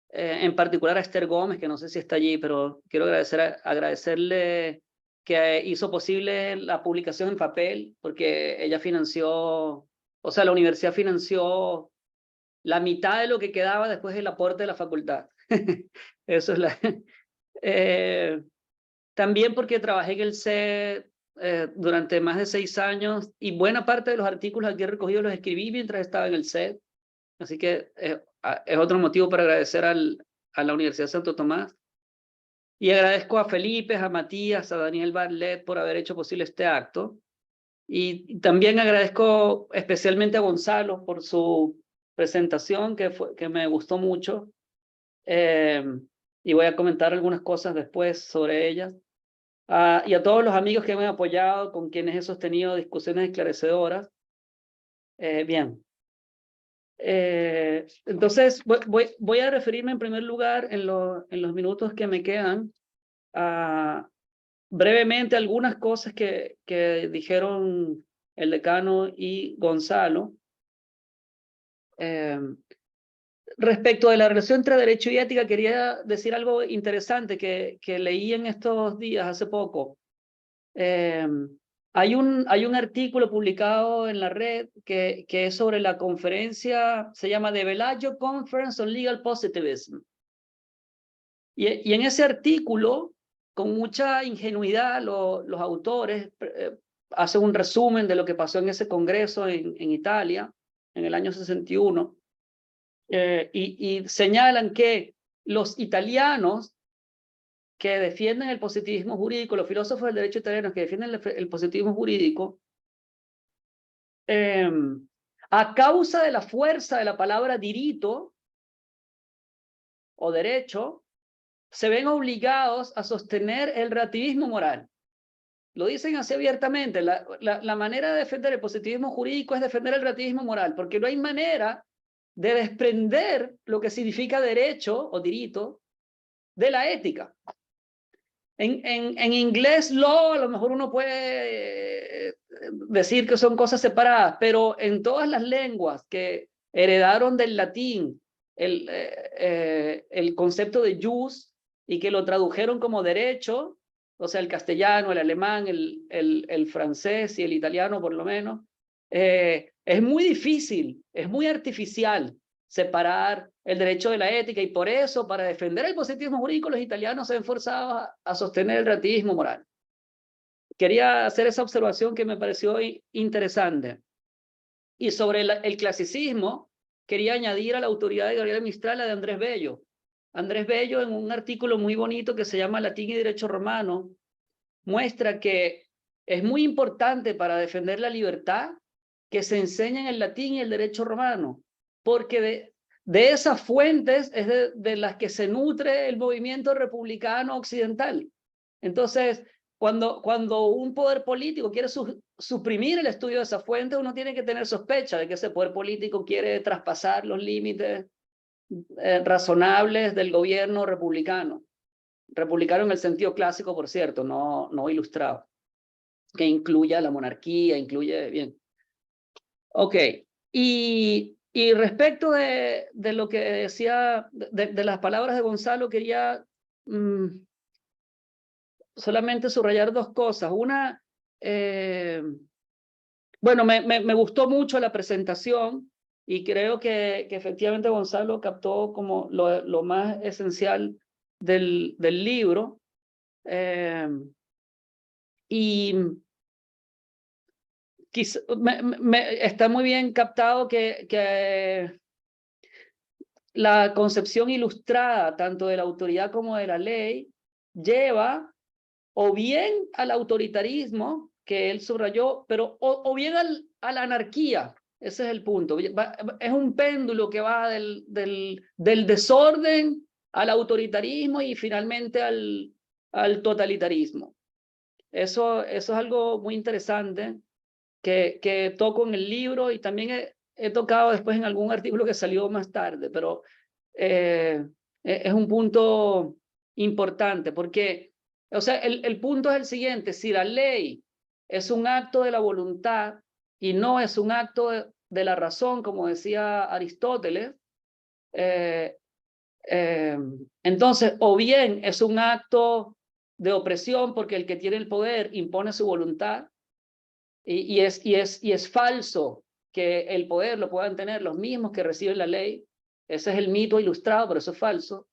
en particular a Esther Gómez, que no sé si está allí, pero quiero agradecerle que hizo posible la publicación en papel, porque ella financió, o sea, la universidad financió la mitad de lo que quedaba después del aporte de la facultad. Eso es la... También porque trabajé en el CED durante más de 6 años y buena parte de los artículos aquí recogidos los escribí mientras estaba en el CED. Así que es otro motivo para agradecer a la Universidad de Santo Tomás. Y agradezco a Felipe, a Matías, a Daniel Barlet por haber hecho posible este acto. Y también agradezco especialmente a Gonzalo por su presentación, que me gustó mucho. Y voy a comentar algunas cosas después sobre ellas. Y a todos los amigos que me han apoyado, con quienes he sostenido discusiones esclarecedoras. Bien. Entonces, voy a referirme en primer lugar en los minutos que me quedan brevemente a algunas cosas que dijeron el decano y Gonzalo. Respecto de la relación entre derecho y ética, quería decir algo interesante que leí en estos días, hace poco. Hay un artículo publicado en la red que es sobre la conferencia, se llama The Bellagio Conference on Legal Positivism. Y en ese artículo, con mucha ingenuidad, los autores hacen un resumen de lo que pasó en ese congreso en Italia, en el año 61, y señalan que los italianos que defienden el positivismo jurídico, los filósofos del derecho italianos que defienden el positivismo jurídico, a causa de la fuerza de la palabra diritto o derecho, se ven obligados a sostener el relativismo moral. Lo dicen así abiertamente. La manera de defender el positivismo jurídico es defender el relativismo moral, porque no hay manera de desprender lo que significa derecho o diritto de la ética. En inglés, law, a lo mejor uno puede decir que son cosas separadas, pero en todas las lenguas que heredaron del latín el concepto de jus y que lo tradujeron como derecho, o sea, el castellano, el alemán, el francés y el italiano por lo menos, es muy difícil, es muy artificial separar el derecho de la ética, y por eso, para defender el positivismo jurídico, los italianos se ven forzados a sostener el relativismo moral. Quería hacer esa observación que me pareció interesante. Y sobre el clasicismo, quería añadir a la autoridad de Gabriel Mistral la de Andrés Bello. Andrés Bello, en un artículo muy bonito que se llama Latín y Derecho Romano, muestra que es muy importante para defender la libertad que se enseñen el latín y el derecho romano, porque de esas fuentes es de las que se nutre el movimiento republicano occidental. Entonces, cuando un poder político quiere suprimir el estudio de esa fuente, uno tiene que tener sospecha de que ese poder político quiere traspasar los límites razonables del gobierno republicano. Republicano en el sentido clásico, por cierto, no ilustrado, que incluya la monarquía, incluye bien. Ok, y respecto de lo que decía, de las palabras de Gonzalo, quería solamente subrayar dos cosas. Una, bueno, me gustó mucho la presentación y creo que efectivamente Gonzalo captó como lo más esencial del libro. Y está muy bien captado que la concepción ilustrada tanto de la autoridad como de la ley lleva o bien al autoritarismo, que él subrayó, pero o bien a la anarquía. Ese es el punto. Es un péndulo que va del desorden al autoritarismo y finalmente al totalitarismo. Eso es algo muy interesante que toco en el libro, y también he tocado después en algún artículo que salió más tarde, pero es un punto importante porque, o sea, el punto es el siguiente: si la ley es un acto de la voluntad y no es un acto de la razón, como decía Aristóteles, entonces o bien es un acto de opresión porque el que tiene el poder impone su voluntad, y es falso que el poder lo puedan tener los mismos que reciben la ley. Ese es el mito ilustrado, pero eso es falso.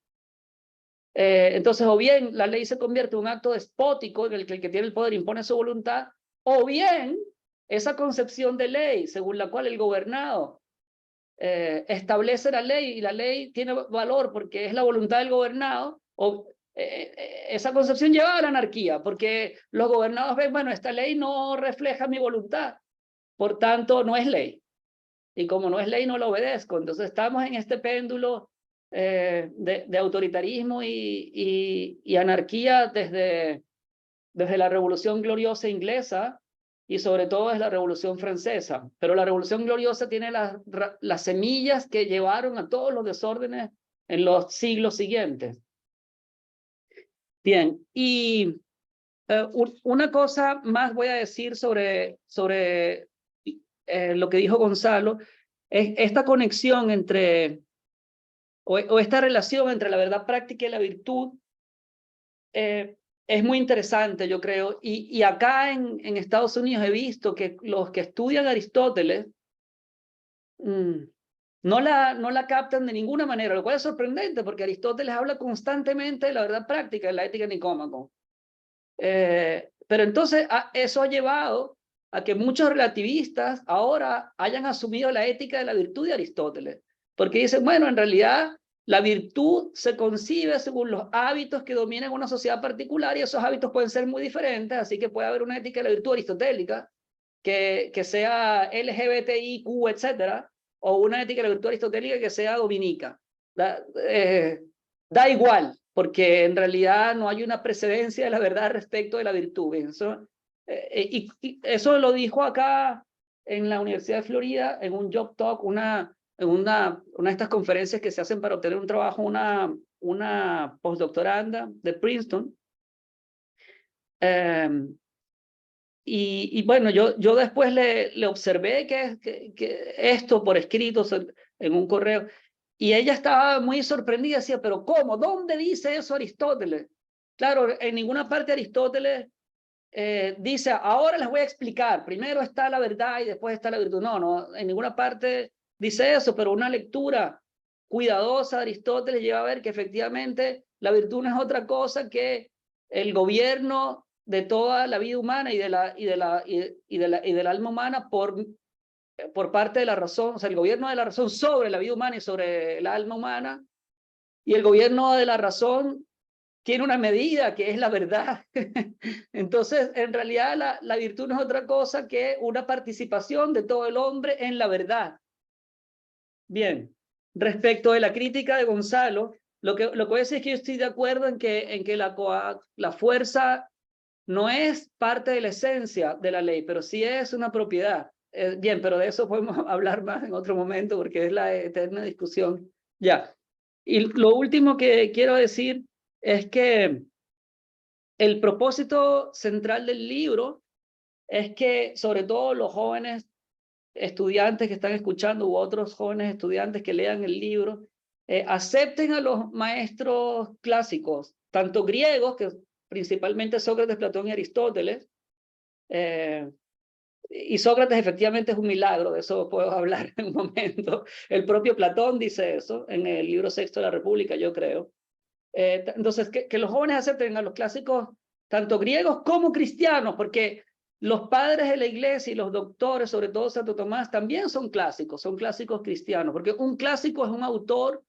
Entonces, o bien la ley se convierte en un acto despótico en el que tiene el poder impone su voluntad, o bien esa concepción de ley según la cual el gobernado establece la ley y la ley tiene valor porque es la voluntad del gobernado, o esa concepción lleva a la anarquía, porque los gobernados ven, bueno, esta ley no refleja mi voluntad, por tanto no es ley, y como no es ley no la obedezco. Entonces estamos en este péndulo de autoritarismo y anarquía desde la Revolución Gloriosa inglesa y sobre todo desde la Revolución Francesa. Pero la Revolución Gloriosa tiene las semillas que llevaron a todos los desórdenes en los siglos siguientes. Bien, y una cosa más voy a decir sobre lo que dijo Gonzalo, es esta conexión entre, o esta relación entre la verdad práctica y la virtud. Es muy interesante, yo creo, y acá en Estados Unidos he visto que los que estudian Aristóteles no la captan de ninguna manera, lo cual es sorprendente porque Aristóteles habla constantemente de la verdad práctica en la Ética de Nicómaco. Pero entonces eso ha llevado a que muchos relativistas ahora hayan asumido la ética de la virtud de Aristóteles, porque dicen, bueno, en realidad la virtud se concibe según los hábitos que dominan una sociedad particular, y esos hábitos pueden ser muy diferentes, así que puede haber una ética de la virtud aristotélica que sea LGBTIQ, etcétera, o una ética de la virtud aristotélica que sea dominica. Da igual, porque en realidad no hay una precedencia de la verdad respecto de la virtud. Y eso lo dijo acá en la Universidad de Florida, en un job talk, una de estas conferencias que se hacen para obtener un trabajo, una postdoctoranda de Princeton. Y bueno, yo después le observé que esto por escrito en un correo, y ella estaba muy sorprendida, decía, pero ¿cómo? ¿Dónde dice eso Aristóteles? Claro, en ninguna parte Aristóteles dice, ahora les voy a explicar, primero está la verdad y después está la virtud. No, en ninguna parte dice eso, pero una lectura cuidadosa de Aristóteles lleva a ver que efectivamente la virtud no es otra cosa que el gobierno de toda la vida humana y del alma humana por parte de la razón, o sea, el gobierno de la razón sobre la vida humana y sobre el alma humana, y el gobierno de la razón tiene una medida que es la verdad. Entonces, en realidad la virtud no es otra cosa que una participación de todo el hombre en la verdad. Bien, respecto de la crítica de Gonzalo, lo que voy a decir es que yo estoy de acuerdo en que la fuerza no es parte de la esencia de la ley, pero sí es una propiedad. Bien, pero de eso podemos hablar más en otro momento porque es la eterna discusión. Ya. Y lo último que quiero decir es que el propósito central del libro es que, sobre todo los jóvenes estudiantes que están escuchando u otros jóvenes estudiantes que lean el libro, acepten a los maestros clásicos, tanto griegos, que principalmente Sócrates, Platón y Aristóteles, y Sócrates efectivamente es un milagro, de eso puedo hablar en un momento. El propio Platón dice eso en el libro sexto de la República, yo creo. Entonces, que los jóvenes acepten a los clásicos, tanto griegos como cristianos, porque los padres de la iglesia y los doctores, sobre todo Santo Tomás, también son clásicos cristianos, porque un clásico es un autor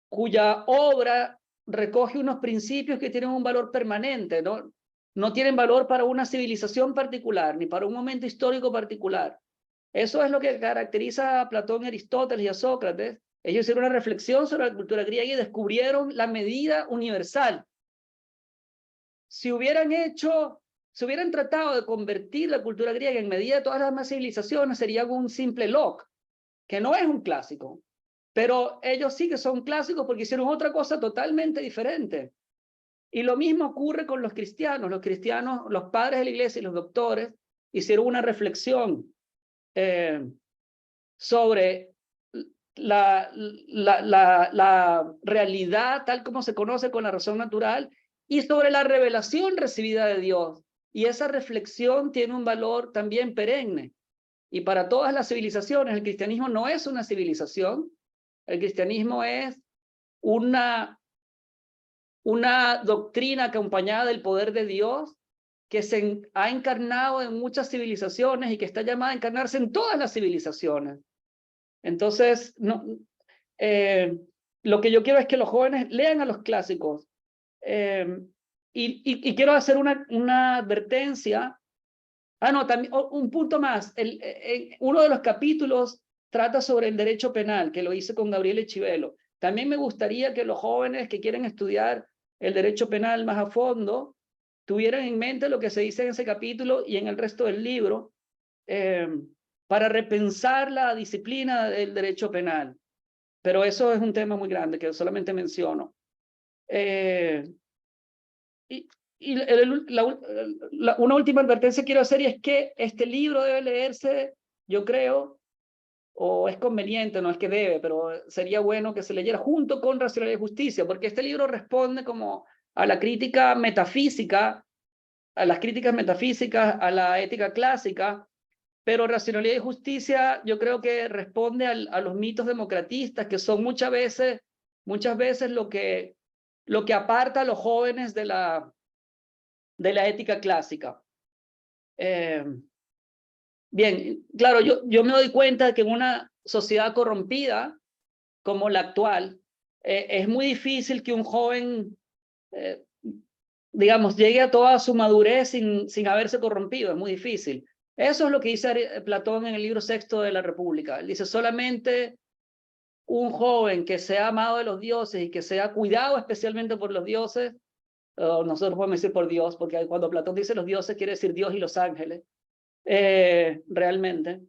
cuya obra recoge unos principios que tienen un valor permanente, ¿no? No tienen valor para una civilización particular, ni para un momento histórico particular. Eso es lo que caracteriza a Platón, Aristóteles y a Sócrates. Ellos hicieron una reflexión sobre la cultura griega y descubrieron la medida universal. Si hubieran tratado de convertir la cultura griega en medida de todas las demás civilizaciones, sería un simple Locke, que no es un clásico. Pero ellos sí que son clásicos porque hicieron otra cosa totalmente diferente. Y lo mismo ocurre con los cristianos. Los cristianos, los padres de la iglesia y los doctores, hicieron una reflexión sobre la realidad tal como se conoce con la razón natural y sobre la revelación recibida de Dios. Y esa reflexión tiene un valor también perenne. Y para todas las civilizaciones, el cristianismo no es una civilización. El cristianismo es una doctrina acompañada del poder de Dios que se ha encarnado en muchas civilizaciones y que está llamada a encarnarse en todas las civilizaciones. Entonces, lo que yo quiero es que los jóvenes lean a los clásicos. Y quiero hacer una advertencia. También un punto más. Uno de los capítulos trata sobre el derecho penal, que lo hice con Gabriele Chivelo. También me gustaría que los jóvenes que quieren estudiar el derecho penal más a fondo tuvieran en mente lo que se dice en ese capítulo y en el resto del libro para repensar la disciplina del derecho penal. Pero eso es un tema muy grande que solamente menciono. Una última advertencia quiero hacer y es que este libro debe leerse, yo creo, o es conveniente, no es que debe, pero sería bueno que se leyera junto con Racionalidad y Justicia, porque este libro responde como a la crítica metafísica, a las críticas metafísicas, a la ética clásica, pero Racionalidad y Justicia yo creo que responde a los mitos democratistas, que son muchas veces lo que aparta a los jóvenes de la ética clásica. Bien, claro, yo me doy cuenta de que en una sociedad corrompida como la actual, es muy difícil que un joven, digamos, llegue a toda su madurez sin haberse corrompido, es muy difícil. Eso es lo que dice Platón en el libro sexto de la República. Él dice, solamente un joven que sea amado de los dioses y que sea cuidado especialmente por los dioses, nosotros podemos decir por Dios, porque cuando Platón dice los dioses quiere decir Dios y los ángeles, realmente.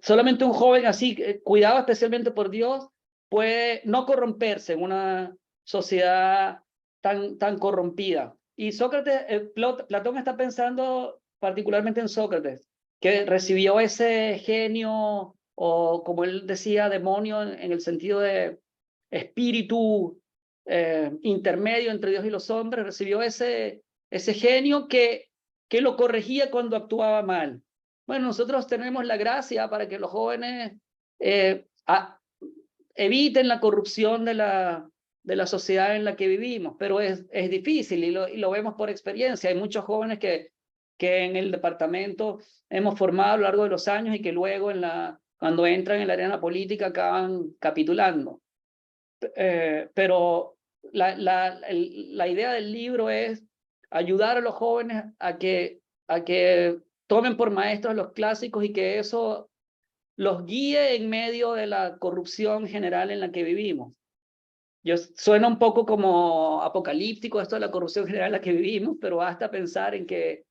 Solamente un joven así, cuidado especialmente por Dios, puede no corromperse en una sociedad tan corrompida. Y Sócrates, Platón está pensando particularmente en Sócrates, que recibió ese genio, o como él decía, demonio, en el sentido de espíritu intermedio entre Dios y los hombres, recibió ese genio que lo corregía cuando actuaba mal. Bueno, nosotros tenemos la gracia para que los jóvenes eviten la corrupción de la sociedad en la que vivimos, pero es difícil y lo vemos por experiencia. Hay muchos jóvenes que en el departamento hemos formado a lo largo de los años y que luego cuando entran en la arena política acaban capitulando. Pero la idea del libro es ayudar a los jóvenes a que tomen por maestros los clásicos y que eso los guíe en medio de la corrupción general en la que vivimos. Suena un poco como apocalíptico esto de la corrupción general en la que vivimos, pero basta pensar en que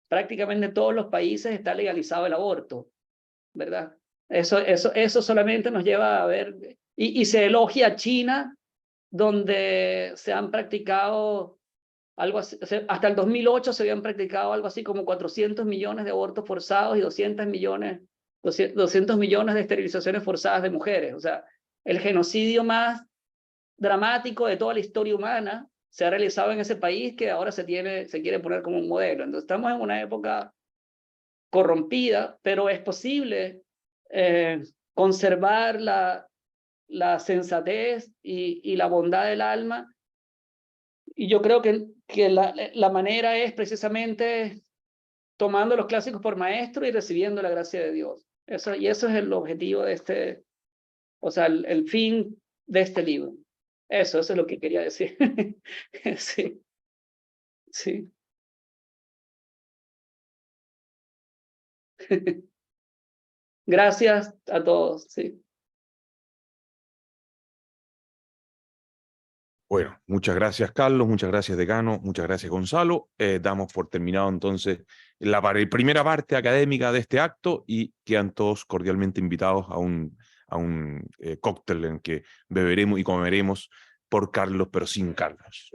prácticamente en todos los países está legalizado el aborto, ¿verdad? Eso solamente nos lleva a ver, y se elogia a China, donde se han practicado algo así, o sea, hasta el 2008 se habían practicado algo así como 400 millones de abortos forzados y 200 millones de esterilizaciones forzadas de mujeres. O sea, el genocidio más dramático de toda la historia humana se ha realizado en ese país que ahora se quiere poner como un modelo. Entonces estamos en una época corrompida, pero es posible conservar la sensatez y la bondad del alma. Y yo creo que la manera es precisamente tomando los clásicos por maestro y recibiendo la gracia de Dios. Y eso es el objetivo de este, o sea, el fin de este libro. Eso es lo que quería decir. Sí, sí. Gracias a todos, sí. Bueno, muchas gracias, Carlos, muchas gracias, decano, muchas gracias, Gonzalo. Damos por terminado entonces la primera parte académica de este acto y quedan todos cordialmente invitados a un cóctel en que beberemos y comeremos por Carlos, pero sin Carlos.